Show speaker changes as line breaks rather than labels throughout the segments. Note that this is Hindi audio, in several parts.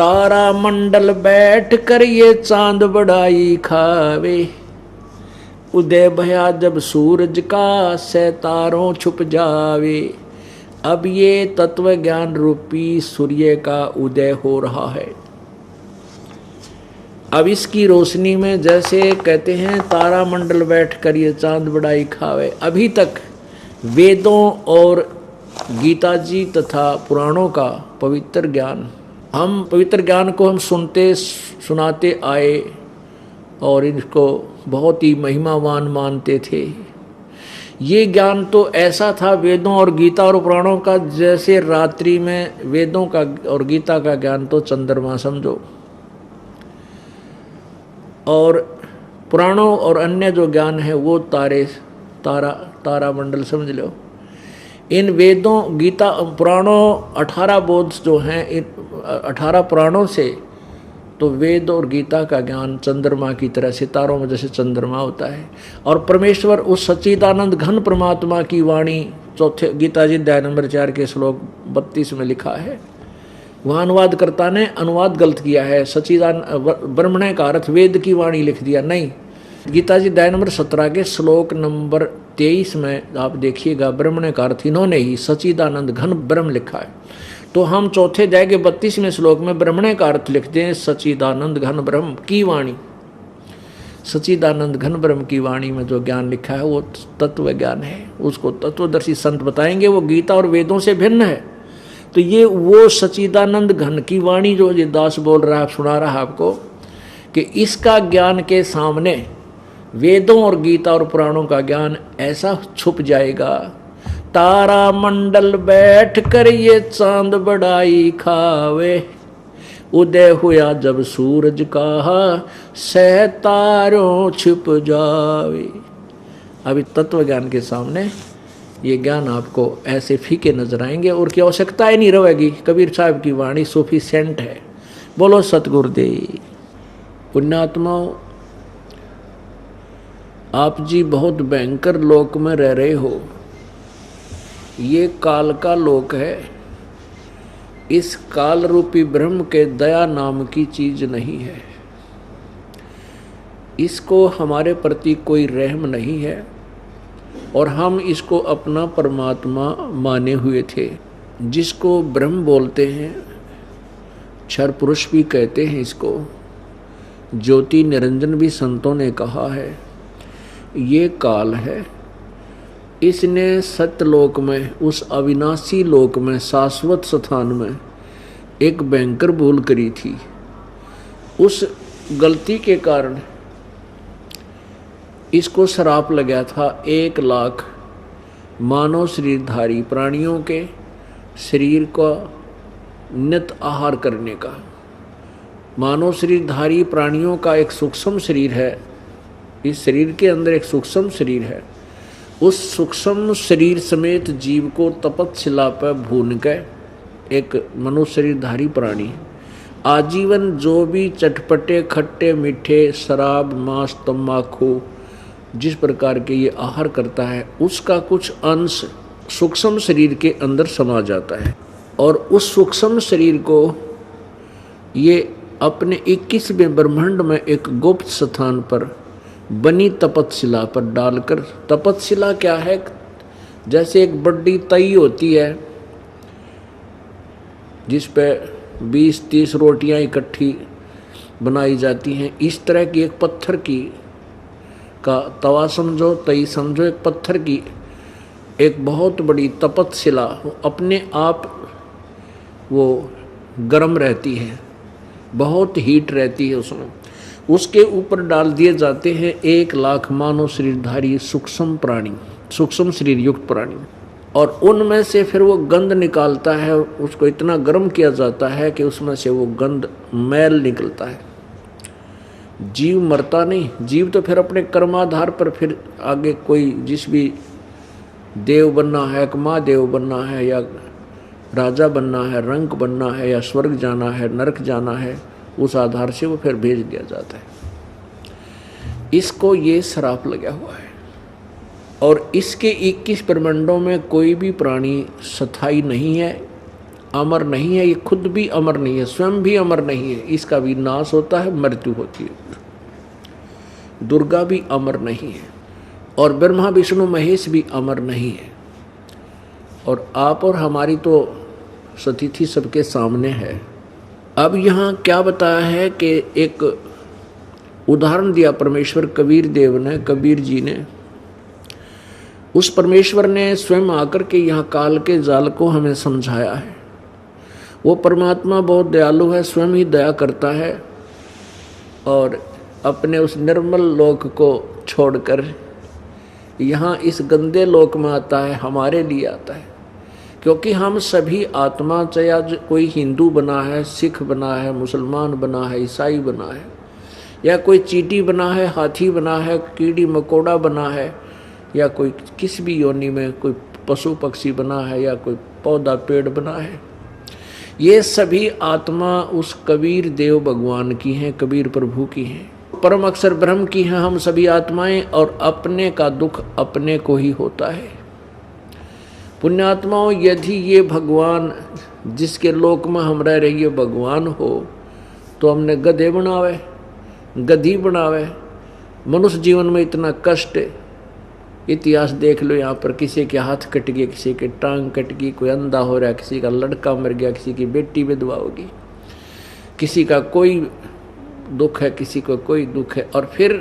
तारा मंडल बैठ कर ये चांद बड़ाई खावे, उदय भया जब सूरज का सितारों छुप जावे। अब ये तत्व ज्ञान रूपी सूर्य का उदय हो रहा है। अब इसकी रोशनी में जैसे कहते हैं तारा मंडल बैठ कर ये चांद बड़ाई खावे, अभी तक वेदों और गीता जी तथा पुराणों का पवित्र ज्ञान, हम पवित्र ज्ञान को हम सुनते सुनाते आए और इनको बहुत ही महिमावान मानते थे। ये ज्ञान तो ऐसा था वेदों और गीता और पुराणों का, जैसे रात्रि में वेदों का और गीता का ज्ञान तो चंद्रमा समझो, और पुराणों और अन्य जो ज्ञान है वो तारा मंडल समझ लो। इन वेदों गीता पुराणों 18 बोध जो हैं, इन 18 पुराणों से तो वेद और गीता का ज्ञान चंद्रमा की तरह, सितारों में जैसे चंद्रमा होता है। और परमेश्वर उस सच्चिदानंद घन परमात्मा की वाणी चौथे गीता जी अध्याय नंबर 4 के श्लोक 32 में लिखा है। वहाँ अनुवादकर्ता ने अनुवाद गलत किया है, ब्रह्मण्य का अर्थ वेद की वाणी लिख दिया, नहीं। गीता जी अध्याय नंबर 17 के श्लोक नंबर 23 में आप देखिएगा, ब्रह्मण्य का अर्थ इन्होंने ही सच्चिदानंद घन ब्रह्म लिखा है। तो हम चौथे अध्याय के 32वें श्लोक में ब्रह्मण्य का अर्थ लिखते हैं सच्चिदानंद घन ब्रह्म की वाणी। सच्चिदानंद घन ब्रह्म की वाणी में जो ज्ञान लिखा है वो तत्व ज्ञान है, उसको तत्वदर्शी संत बताएंगे, वो गीता और वेदों से भिन्न है। तो ये वो सच्चिदानंद घन की वाणी जो ये दास बोल रहा है, सुना रहा है आपको, कि इसका ज्ञान के सामने वेदों और गीता और पुराणों का ज्ञान ऐसा छुप जाएगा। तारा मंडल बैठ कर ये चांद बड़ाई खावे, उदय हुआ जब सूरज का सितारों छुप जावे। अभी तत्व ज्ञान के सामने ये ज्ञान आपको ऐसे फीके नजर आएंगे और की आवश्यकता ही नहीं रहेगी। कबीर साहब की वाणी सफिशिएंट है। बोलो सतगुरुदेव। पुण्यात्माओं, आप जी बहुत भयंकर लोक में रह रहे हो। ये काल का लोक है। इस काल रूपी ब्रह्म के दया नाम की चीज नहीं है। इसको हमारे प्रति कोई रहम नहीं है और हम इसको अपना परमात्मा माने हुए थे, जिसको ब्रह्म बोलते हैं, क्षर पुरुष भी कहते हैं इसको, ज्योति निरंजन भी संतों ने कहा है। ये काल है, इसने सत्यलोक में, उस अविनाशी लोक में, शाश्वत स्थान में एक भयंकर भूल करी थी। उस गलती के कारण इसको श्राप लगा था 1 लाख मानव शरीरधारी प्राणियों के शरीर का नित आहार करने का। मानव शरीरधारी प्राणियों का एक सूक्ष्म शरीर है, इस शरीर के अंदर एक सूक्ष्म शरीर है। उस सूक्ष्म शरीर समेत जीव को तपस्या पर भून कर एक मनुष्य शरीरधारी प्राणी आजीवन जो भी चटपटे खट्टे मीठे शराब मांस तम्बाकू जिस प्रकार के ये आहार करता है, उसका कुछ अंश सूक्ष्म शरीर के अंदर समा जाता है और उस सूक्ष्म शरीर को ये अपने 21वें ब्रह्मांड में एक गुप्त स्थान पर बनी तपस्या पर डालकर, तपस्या क्या है, जैसे एक बड़ी तई होती है जिस पे 20-30 रोटियां इकट्ठी बनाई जाती हैं, इस तरह की एक पत्थर की का तवा समझो, तई समझो, एक पत्थर की एक बहुत बड़ी तपस्या अपने आप वो गर्म रहती है, बहुत हीट रहती है उसमें। उसके ऊपर डाल दिए जाते हैं 1 लाख मानव शरीरधारी सूक्ष्म प्राणी, सूक्ष्म शरीर युक्त प्राणी, और उनमें से फिर वो गंध निकालता है। उसको इतना गर्म किया जाता है कि उसमें से वो गंध मैल निकलता है। जीव मरता नहीं, जीव तो फिर अपने कर्माधार पर फिर आगे कोई जिस भी देव बनना है, एक महादेव बनना है, या राजा बनना है, रंक बनना है, या स्वर्ग जाना है, नरक जाना है, उस आधार से वो फिर भेज दिया जाता है। इसको ये श्राप लगा हुआ है और इसके 21 ब्रह्मांडों में कोई भी प्राणी स्थायी नहीं है अमर नहीं है, ये खुद भी अमर नहीं है, स्वयं भी अमर नहीं है, इसका भी नाश होता है, मृत्यु होती है। दुर्गा भी अमर नहीं है और ब्रह्मा विष्णु महेश भी अमर नहीं है। और आप और हमारी तो सतिथि सबके सामने है। अब यहाँ क्या बताया है कि एक उदाहरण दिया परमेश्वर कबीर देव ने, कबीर जी ने। उस परमेश्वर ने स्वयं आकर के यहाँ काल के जाल को हमें समझाया है। वो परमात्मा बहुत दयालु है, स्वयं ही दया करता है और अपने उस निर्मल लोक को छोड़कर यहाँ इस गंदे लोक में आता है, हमारे लिए आता है। क्योंकि हम सभी आत्मा, चाहे आज कोई हिंदू बना है, सिख बना है, मुसलमान बना है, ईसाई बना है, या कोई चींटी बना है, हाथी बना है, कीड़ी मकोड़ा बना है, या कोई किस भी योनि में कोई पशु पक्षी बना है, या कोई पौधा पेड़ बना है, ये सभी आत्मा उस कबीर देव भगवान की हैं, कबीर प्रभु की हैं, परम अक्षर ब्रह्म की हैं हम सभी आत्माएं। और अपने का दुख अपने को ही होता है। पुण्यात्माओं, यदि ये भगवान जिसके लोक में हम रह रही है भगवान हो, तो हमने गधे बनावे, गधी बनावे। मनुष्य जीवन में इतना कष्ट, इतिहास देख लो, यहाँ पर किसी के हाथ कट गए, किसी के टांग कट गई, कोई अंधा हो रहा है, किसी का लड़का मर गया, किसी की बेटी विधवा होगी, किसी का कोई दुख है, किसी को कोई दुख है, और फिर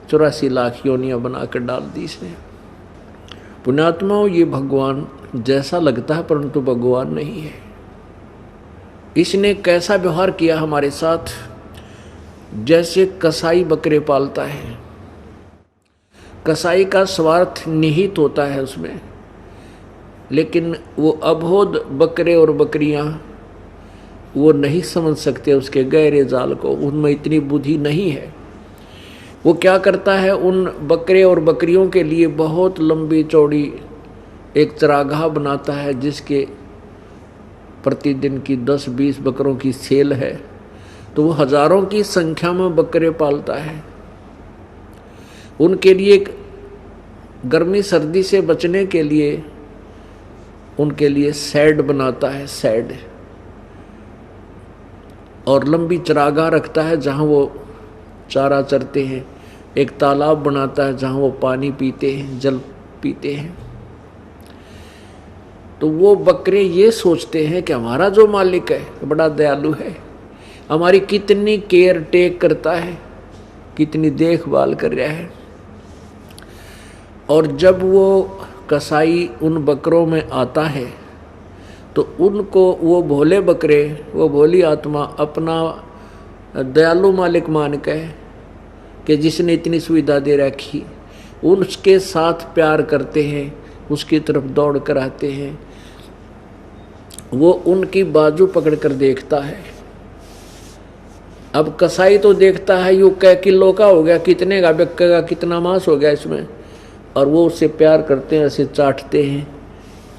84 लाख योनियां बनाकर डाल दी इसने। पुण्यात्माओं, ये भगवान जैसा लगता है परंतु भगवान नहीं है। इसने कैसा व्यवहार किया हमारे साथ, जैसे कसाई बकरे पालता है। कसाई का स्वार्थ निहित होता है उसमें, लेकिन वो अबोध बकरे और बकरियां वो नहीं समझ सकते उसके गहरे जाल को, उनमें इतनी बुद्धि नहीं है। वो क्या करता है, उन बकरे और बकरियों के लिए बहुत लंबी चौड़ी एक चरागाह बनाता है, जिसके प्रतिदिन की 10-20 बकरों की सेल है। तो वो हजारों की संख्या में बकरे पालता है। उनके लिए गर्मी सर्दी से बचने के लिए उनके लिए शेड बनाता है, शेड, और लंबी चरागाह रखता है जहाँ वो चारा चरते हैं। एक तालाब बनाता है जहाँ वो पानी पीते हैं, जल पीते हैं। तो वो बकरे ये सोचते हैं कि हमारा जो मालिक है बड़ा दयालु है, हमारी कितनी केयर टेक करता है, कितनी देखभाल कर रहा है। और जब वो कसाई उन बकरों में आता है तो उनको वो भोले बकरे, वो भोली आत्मा अपना दयालु मालिक मान के कि जिसने इतनी सुविधा दे रखी, उसके साथ प्यार करते हैं, उसकी तरफ दौड़ कर आते हैं। वो उनकी बाजू पकड़ कर देखता है। अब कसाई तो देखता है यूँ कै किलो का हो गया, कितने का बिकेगा, कितना मांस हो गया इसमें, और वो उससे प्यार करते हैं, ऐसे चाटते हैं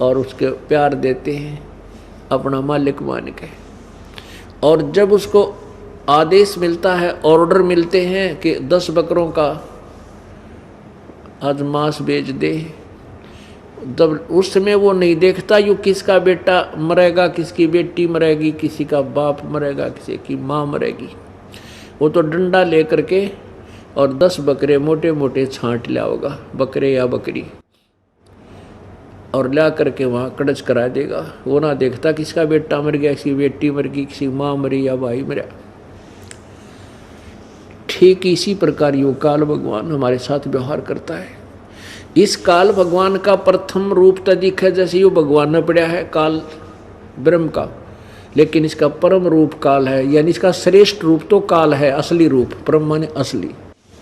और उसके प्यार देते हैं अपना मालिक मान के। और जब उसको आदेश मिलता है, ऑर्डर मिलते हैं कि 10 बकरों का आज मांस बेच दे, तब उस समय वो नहीं देखता यूँ किसका बेटा मरेगा, किसकी बेटी मरेगी, किसी का बाप मरेगा, किसी की माँ मरेगी। वो तो डंडा लेकर के और 10 बकरे मोटे मोटे छांट लिया होगा, बकरे या बकरी, और ला करके वहाँ कड़च करा देगा। वो ना देखता किसका बेटा मर गया, किसी बेटी मर गई, किसी माँ मरी या भाई मरा। ठीक इसी प्रकार यो काल भगवान हमारे साथ व्यवहार करता है। इस काल भगवान का प्रथम रूप तो दिखा जैसे यो भगवान ने पड़ा है काल ब्रह्म का, लेकिन इसका परम रूप काल है, यानी इसका श्रेष्ठ रूप तो काल है, असली रूप, ब्रह्म माने असली।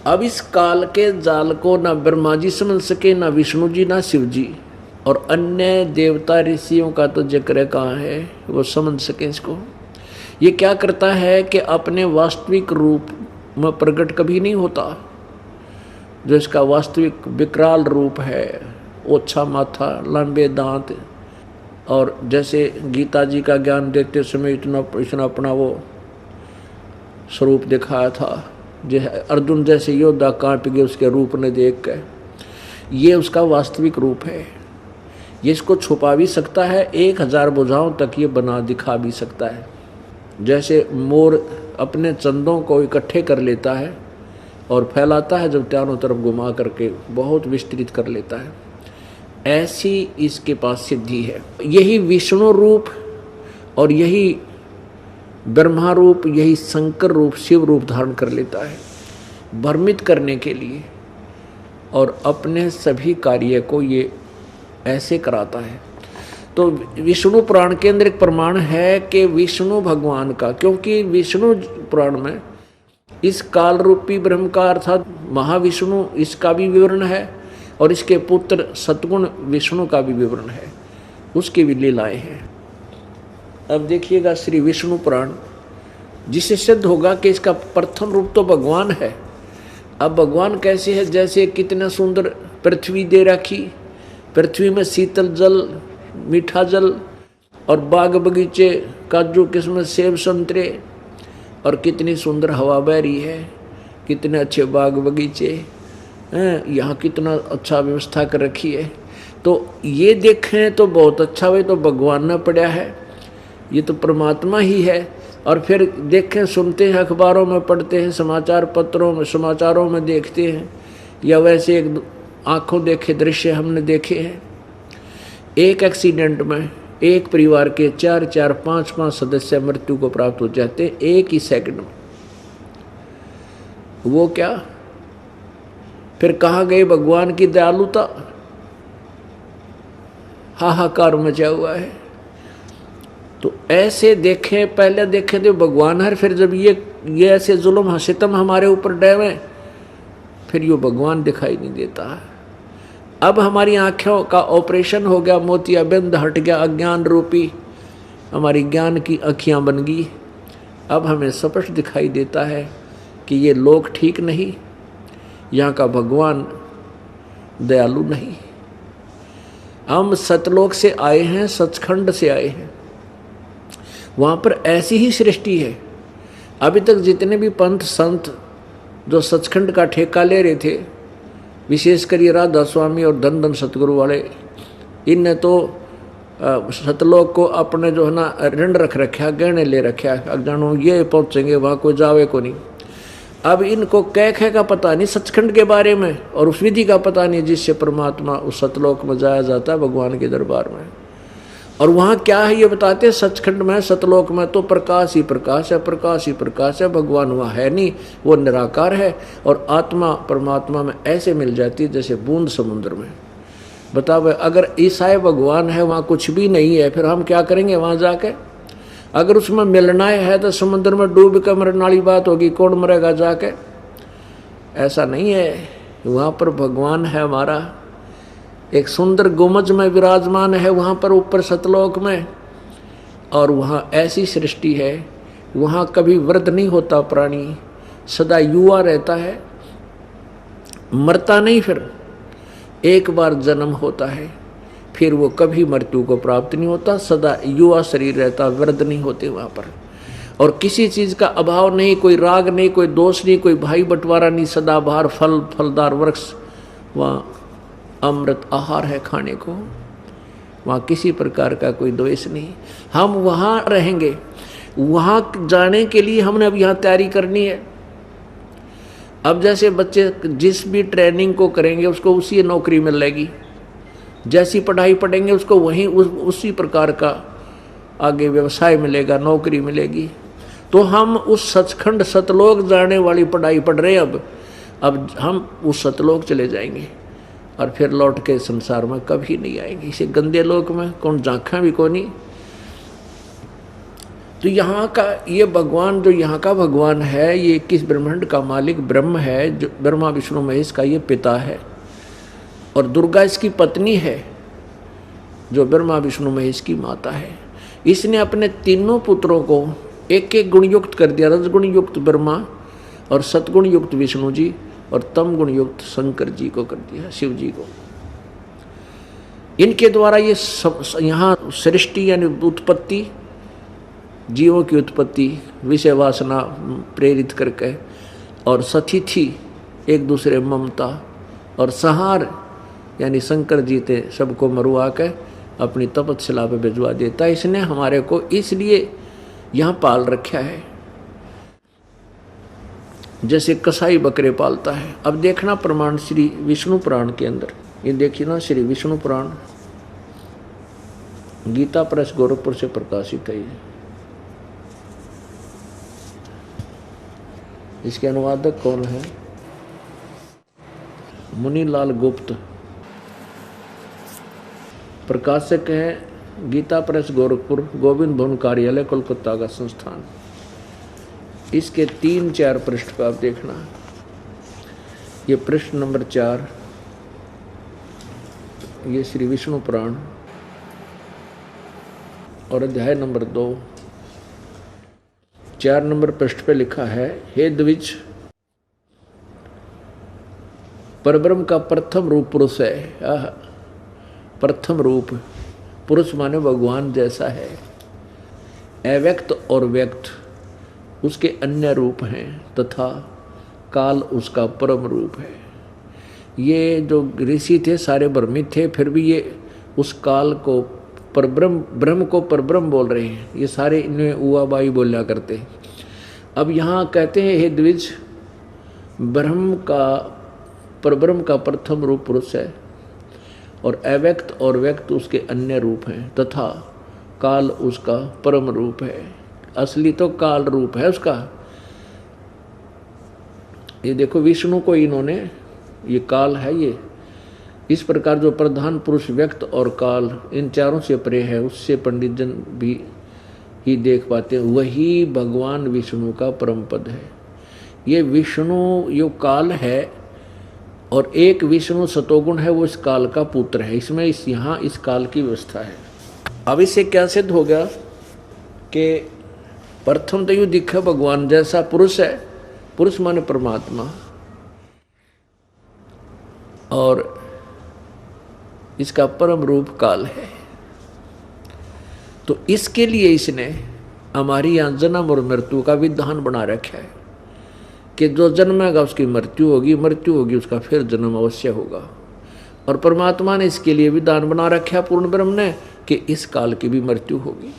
अब इस काल के जाल को ना ब्रह्मा जी समझ सके, ना विष्णु जी, ना शिव जी, और अन्य देवता ऋषियों का तो जिक्र कहाँ है वो समझ सके इसको। ये क्या करता है कि अपने वास्तविक रूप में प्रकट कभी नहीं होता। जो इसका वास्तविक विकराल रूप है, ओछा माथा, लंबे दांत, और जैसे गीता जी का ज्ञान देते समय इतना अपना वो स्वरूप दिखाया था, जैसे अर्जुन जैसे योद्धा कांप गए उसके रूप ने देख कर, ये उसका वास्तविक रूप है। ये इसको छुपा भी सकता है, 1000 भुजाओं तक ये बना दिखा भी सकता है। जैसे मोर अपने चंदों को इकट्ठे कर लेता है और फैलाता है, जब चारों तरफ घुमा करके बहुत विस्तृत कर लेता है, ऐसी इसके पास सिद्धि है। यही विष्णु रूप और यही ब्रह्मा रूप, यही शंकर रूप, शिव रूप धारण कर लेता है भ्रमित करने के लिए, और अपने सभी कार्य को ये ऐसे कराता है। तो विष्णु पुराण के अंदर एक प्रमाण है कि विष्णु भगवान का, क्योंकि विष्णु पुराण में इस काल रूपी ब्रह्म का अर्थात महाविष्णु, इसका भी विवरण है और इसके पुत्र सतगुण विष्णु का भी विवरण है, उसकी भी लीलाएं हैं। अब देखिएगा श्री विष्णु पुराण, जिससे सिद्ध होगा कि इसका प्रथम रूप तो भगवान है। अब भगवान कैसे है? जैसे कितना सुंदर पृथ्वी दे रखी, पृथ्वी में शीतल जल, मीठा जल और बाग बगीचे, काजू किस्मत, सेब संतरे, और कितनी सुंदर हवा बह रही है, कितने अच्छे बाग बगीचे हैं, यहाँ कितना अच्छा व्यवस्था कर रखी है। तो ये देखें तो बहुत अच्छा, वे तो भगवान ने पड़ा है, ये तो परमात्मा ही है। और फिर देखें, सुनते हैं, अखबारों में पढ़ते हैं, समाचार पत्रों में, समाचारों में देखते हैं, या वैसे एक आंखों देखे दृश्य हमने देखे हैं। एक एक्सीडेंट में एक परिवार के 4-4, 5-5 सदस्य मृत्यु को प्राप्त हो जाते हैं एक ही सेकंड में। वो क्या? फिर कहाँ गई भगवान की दयालुता? हाहाकार मचा हुआ है। तो ऐसे देखें, पहले देखें तो भगवान है, फिर जब ये ऐसे जुल्म सितम हमारे ऊपर डैवे, फिर ये भगवान दिखाई नहीं देता है। अब हमारी आँखों का ऑपरेशन हो गया, मोतियाबिंद हट गया, अज्ञान रूपी हमारी ज्ञान की आँखियाँ बन गई। अब हमें स्पष्ट दिखाई देता है कि ये लोग ठीक नहीं, यहाँ का भगवान दयालु नहीं। हम सतलोक से आए हैं, सचखंड से आए हैं, वहाँ पर ऐसी ही सृष्टि है। अभी तक जितने भी पंथ संत जो सचखंड का ठेका ले रहे थे, विशेषकर ये राधा स्वामी और धन धन सतगुरु वाले, इनने तो सतलोक को अपने जो है ना ऋण रख रखा, गहने ले रखा, अब जानो ये पहुँचेंगे वहाँ, कोई जावे को नहीं। अब इनको कह का पता नहीं सचखंड के बारे में, और उस विधि का पता नहीं जिससे परमात्मा उस सतलोक में जाया जाता है भगवान के दरबार में। और वहाँ क्या है ये बताते हैं, सचखंड में, सतलोक में तो प्रकाश ही प्रकाश है, प्रकाश ही प्रकाश है, भगवान वहाँ है नहीं, वो निराकार है। और आत्मा परमात्मा में ऐसे मिल जाती है जैसे बूंद समुद्र में। बताओ, अगर ईसाई भगवान है, वहाँ कुछ भी नहीं है, फिर हम क्या करेंगे वहाँ जाके? अगर उसमें मिलना है तो समुद्र में डूब कर मरने वाली बात होगी, कौन मरेगा जाके? ऐसा नहीं है, वहाँ पर भगवान है हमारा, एक सुंदर गुमज में विराजमान है वहाँ पर ऊपर सतलोक में। और वहाँ ऐसी सृष्टि है, वहाँ कभी वृद्ध नहीं होता प्राणी, सदा युवा रहता है, मरता नहीं। फिर एक बार जन्म होता है, फिर वो कभी मृत्यु को प्राप्त नहीं होता, सदा युवा शरीर रहता, वृद्ध नहीं होते वहाँ पर। और किसी चीज़ का अभाव नहीं, कोई राग नहीं, कोई दोष नहीं, कोई भाई बंटवारा नहीं, सदाबहार फलदार वृक्ष, वहाँ अमृत आहार है खाने को, वहाँ किसी प्रकार का कोई द्वेष नहीं। हम वहाँ रहेंगे, वहाँ जाने के लिए हमने अब यहाँ तैयारी करनी है। अब जैसे बच्चे जिस भी ट्रेनिंग को करेंगे उसको उसी नौकरी मिलेगी, जैसी पढ़ाई पढ़ेंगे उसको वहीं उसी प्रकार का आगे व्यवसाय मिलेगा, नौकरी मिलेगी। तो हम उस सचखंड सतलोक जाने वाली पढ़ाई पढ़ रहे हैं। अब हम उस सतलोक चले जाएंगे और फिर लौट के संसार में कभी नहीं आएंगे। इसे गंदे लोक में कौन झांका भी को नहीं। तो यहाँ का ये भगवान, जो यहाँ का भगवान है, ये 21 ब्रह्मांड का मालिक ब्रह्म है, जो ब्रह्मा विष्णु महेश का ये पिता है। और दुर्गा इसकी पत्नी है, जो ब्रह्मा विष्णु महेश की माता है। इसने अपने तीनों पुत्रों को एक एक गुण युक्त कर दिया, रजगुण युक्त ब्रह्मा और सतगुण युक्त विष्णु जी और तम गुण युक्त शंकर जी को कर दिया, शिव जी को। इनके द्वारा ये यहाँ सृष्टि यानी उत्पत्ति, जीवों की उत्पत्ति विषय वासना प्रेरित करके, और सतिथि एक दूसरे ममता, और संहार यानी शंकर जी थे सबको मरुआ के अपनी तपतशिला पे भिजवा देता है। इसने हमारे को इसलिए यहाँ पाल रखा है, जैसे कसाई बकरे पालता है। अब देखना प्रमाण श्री विष्णु पुराण के अंदर, ये देखिए ना, श्री विष्णु पुराण गीता प्रेस गोरखपुर से प्रकाशित है। इसके अनुवादक कौन है? मुनीलाल गुप्त। प्रकाशक है गीता प्रेस गोरखपुर, गोविंद भवन कार्यालय, कोलकाता का संस्थान। इसके 3-4 पृष्ठ पर आप देखना, ये पृष्ठ नंबर 4, ये श्री विष्णु पुराण और अध्याय नंबर 2, 4 नंबर पृष्ठ पे लिखा है, हे द्विज, परब्रह्म का प्रथम रूप पुरुष है। प्रथम रूप पुरुष माने भगवान जैसा है। अव्यक्त और व्यक्त उसके अन्य रूप हैं तथा काल उसका परम रूप है। ये जो ऋषि थे सारे भ्रमित थे, फिर भी ये उस काल को परब्रह्म, ब्रह्म को परब्रह्म बोल रहे हैं। ये सारे इनमें उआबाई बोला करते। अब यहाँ कहते हैं, हे द्विज, ब्रह्म का, परब्रह्म का प्रथम रूप पुरुष है और अव्यक्त और व्यक्त उसके अन्य रूप हैं तथा काल उसका परम रूप है। असली तो काल रूप है उसका। ये देखो विष्णु को इन्होंने, ये काल है, ये इस प्रकार जो प्रधान पुरुष व्यक्त और काल इन चारों से परे है, उससे पंडित जन भी ही देख पाते हैं, वही भगवान विष्णु का परम पद है। ये विष्णु यो काल है और एक विष्णु सतोगुण है, वो इस काल का पुत्र है। इसमें यहाँ इस काल की व्यवस्था है। अब इससे क्या सिद्ध हो गया कि प्रथम तो यू दिखा भगवान जैसा पुरुष है, पुरुष माने परमात्मा, और इसका परम रूप काल है। तो इसके लिए इसने हमारी यहाँ जन्म और मृत्यु का विधान बना रखा है कि जो जन्मेगा उसकी मृत्यु होगी, मृत्यु होगी उसका फिर जन्म अवश्य होगा। और परमात्मा ने इसके लिए विधान बना रखा पूर्ण ब्रह्म ने कि इस काल की भी मृत्यु होगी।